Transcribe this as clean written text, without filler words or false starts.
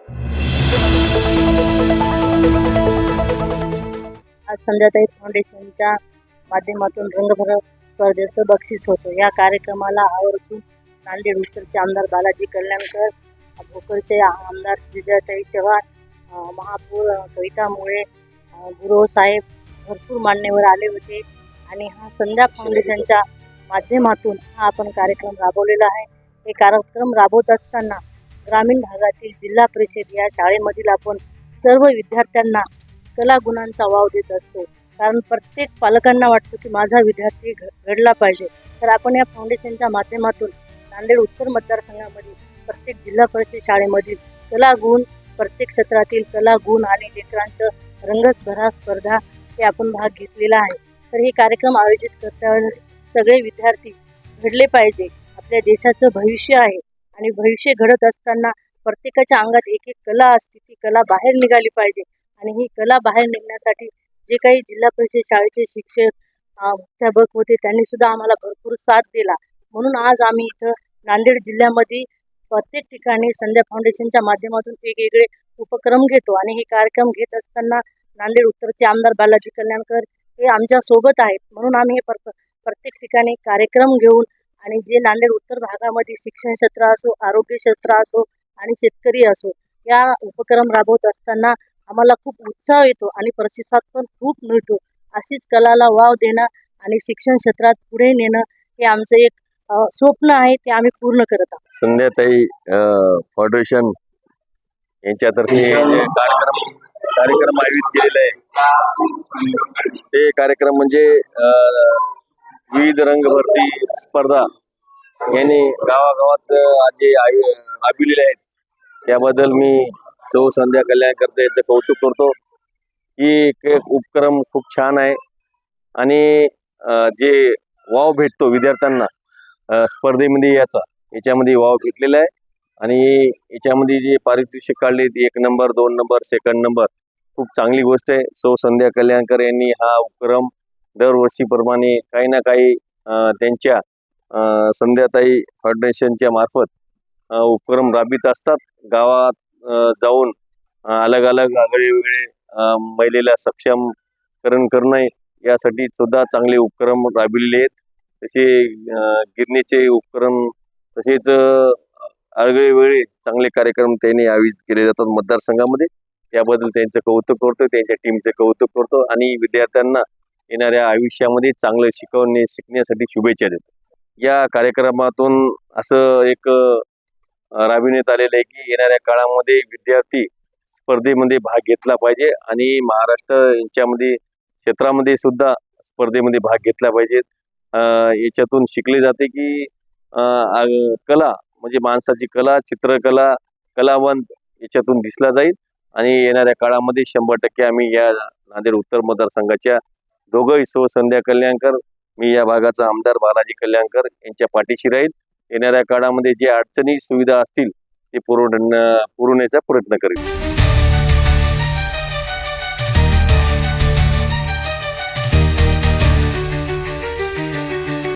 आज संध्याताई फाउंडेशनच्या माध्यमातून रंगभर स्पर्धेचं बक्षीस होतं. या कार्यक्रमाला आवर्जून नांदेड उत्तरचे आमदार बालाजी कल्याणकर, भोकरचे आमदार श्रीजयताई चव्हाण, महापौर कविता मुळे, गुरव साहेब, भरपूर मान्यवर आले होते. आणि हा संध्या फाउंडेशनच्या माध्यमातून हा आपण कार्यक्रम राबवलेला आहे. हे कार्यक्रम राबवत असताना ग्रामीण भागातील जिल्हा परिषद या शाळेमधील आपण सर्व विद्यार्थ्यांना कला गुणांचा वाव देत असतो. कारण प्रत्येक पालकांना वाटतं की माझा विद्यार्थी घडला पाहिजे. तर आपण या फाउंडेशनच्या माध्यमातून नांदेड उत्तर मतदारसंघामध्ये प्रत्येक जिल्हा परिषद शाळेमधील कला गुण, प्रत्येक सत्रातील कला गुण आणि लेकरांचं रंगभरा स्पर्धा हे आपण भाग घेतलेला आहे. तर हे कार्यक्रम आयोजित करताना सगळे विद्यार्थी घडले पाहिजे. आपल्या देशाचं भविष्य आहे आणि भविष्य घडत असताना प्रत्येकाच्या अंगात एक एक कला असते, ती कला बाहेर निघाली पाहिजे. आणि ही कला बाहेर निघण्यासाठी जे काही जिल्हा परिषद शाळेचे शिक्षक मुख्याध्यापक होते त्यांनी सुद्धा आम्हाला भरपूर साथ दिला. म्हणून आज आम्ही इथं नांदेड जिल्ह्यामध्ये प्रत्येक ठिकाणी संध्या फाउंडेशनच्या माध्यमातून वेगवेगळे उपक्रम घेतो. आणि हे कार्यक्रम घेत असताना नांदेड उत्तरचे आमदार बालाजी कल्याणकर हे आमच्या सोबत आहेत. म्हणून आम्ही हे प्रत्येक ठिकाणी कार्यक्रम घेऊन आणि जे नांदेड उत्तर भागामध्ये शिक्षण क्षेत्र असो, आरोग्य क्षेत्र असो आणि शेतकरी असो, या उपक्रम राबवत असताना आम्हाला खूप उत्साह येतो आणि प्रतिसाद पण खूप मिळतो. अशीच कलाला वाव देणं आणि शिक्षण क्षेत्रात पुढे नेणं हे आमचं एक स्वप्न आहे, ते आम्ही पूर्ण करत आहोत. संध्याताई फाउंडेशन यांच्यातर्फे कार्यक्रम आयोजित केलेला आहे. ते कार्यक्रम म्हणजे विविध रंग भरती स्पर्धा यांनी गावागावात आज जे राबविलेले आहेत त्याबद्दल मी सौ संध्या कल्याणकर यांचं कौतुक करतो. ही एक उपक्रम खूप छान आहे आणि जे वाव भेटतो विद्यार्थ्यांना स्पर्धेमध्ये याच्यामध्ये वाव घेतलेला आहे. आणि याच्यामध्ये जे पारितोषिक काढले 1 नंबर 2 नंबर सेकंड नंबर खूप चांगली गोष्ट आहे. सौ संध्या कल्याणकर यांनी हा उपक्रम दरवर्षीप्रमाणे काही ना काही त्यांच्या संध्याताई फाउंडेशनच्या मार्फत उपक्रम राबवित असतात. गावात जाऊन अलग अलग वेगवेगळे महिलेला सक्षमकरण करणं यासाठी सुद्धा चांगले उपक्रम राबविलेले आहेत. तसे गिरणीचे उपक्रम तसेच वेगवेगळे चांगले कार्यक्रम त्यांनी आयोजित केले जातात मतदारसंघामध्ये. त्याबद्दल त्यांचं कौतुक करतो, त्यांच्या टीमचं कौतुक करतो आणि विद्यार्थ्यांना येणाऱ्या आयुष्यामध्ये चांगलं शिकण्यासाठी शुभेच्छा देतो. या कार्यक्रमातून असं एक राबविण्यात आलेलं आहे की येणाऱ्या काळामध्ये विद्यार्थी स्पर्धेमध्ये भाग घेतला पाहिजे आणि महाराष्ट्र यांच्यामध्ये क्षेत्रामध्ये सुद्धा स्पर्धेमध्ये भाग घेतला पाहिजे. याच्यातून शिकले जाते की कला म्हणजे माणसाची कला, चित्रकला, कलावंत याच्यातून दिसला जाईल. आणि येणाऱ्या काळामध्ये 100% आम्ही या नांदेड उत्तर मतदारसंघाच्या दोघंही सौ संध्या कल्याणकर, मी या भागाचा आमदार बालाजी कल्याणकर यांच्या पाठीशी राहील. येणाऱ्या काळामध्ये जे अडचणी सुविधा असतील ते पुरवण्याचा प्रयत्न करेल.